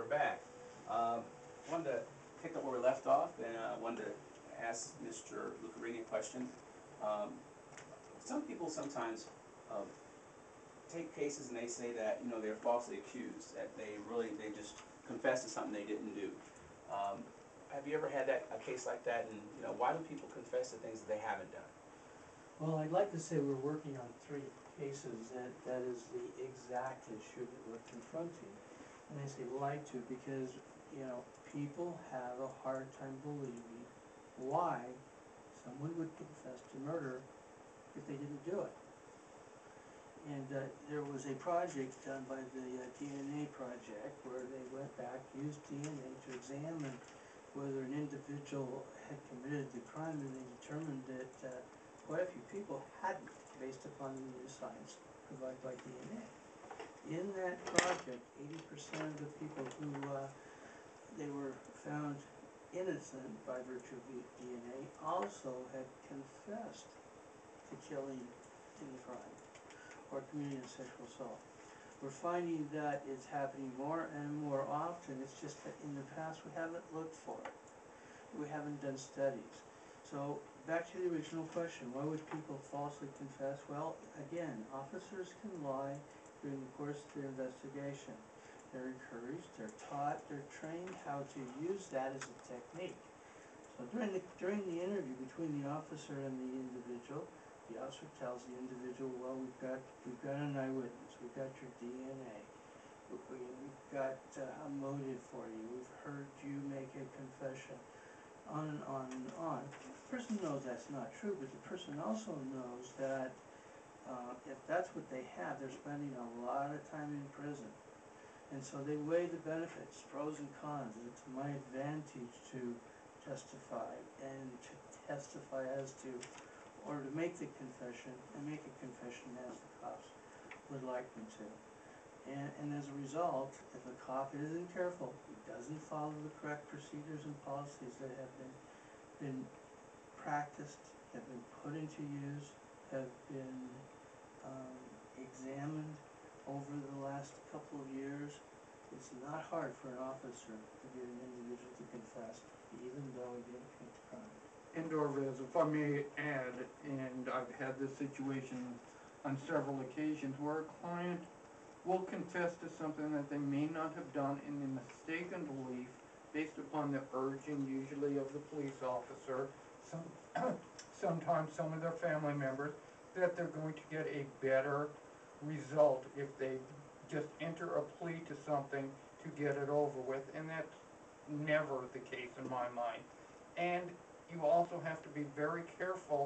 back. Wanted to pick up where we left off, and wanted to ask Mr. Lucarini a question. Um, some people sometimes take cases and they say that they're falsely accused, that they just confess to something they didn't do. Have you ever had a case like that? And why do people confess to things that they haven't done? Well, I'd like to say we're working on 3 cases that is the exact issue that we're confronting. And I say like to because, people have a hard time believing why someone would confess to murder if they didn't do it. And there was a project done by the DNA Project where they went back, used DNA to examine whether an individual had committed the crime, and they determined that quite a few people hadn't, based upon the new science provided by DNA. In that project, 80% of the people who they were found innocent by virtue of DNA also had confessed to killing in the crime or committing a sexual assault. We're finding that it's happening more and more often. It's just that in the past we haven't looked for it. We haven't done studies. So back to the original question, why would people falsely confess? Well, again, officers can lie during the course of their investigation. They're encouraged, they're taught, they're trained how to use that as a technique. So during the interview between the officer and the individual, the officer tells the individual, well, we've got an eyewitness, we've got your DNA, we've got a motive for you, we've heard you make a confession, on and on and on. The person knows that's not true, but the person also knows that if that's what they have, they're spending a lot of time in prison. And so they weigh the benefits, pros and cons. Is it to my advantage to testify and to testify as to, or to make the confession and make a confession as the cops would like me to. And as a result, if a cop isn't careful, he doesn't follow the correct procedures and policies that have been practiced, have been put into use, have been examined over the last couple of years, it's not hard for an officer to get an individual to confess, even though he didn't commit the crime. And Orvez, if I may add, and I've had this situation on several occasions where a client will confess to something that they may not have done in the mistaken belief, based upon the urging usually of the police officer, sometimes some of their family members, that they're going to get a better result if they just enter a plea to something to get it over with, and that's never the case in my mind. And you also have to be very careful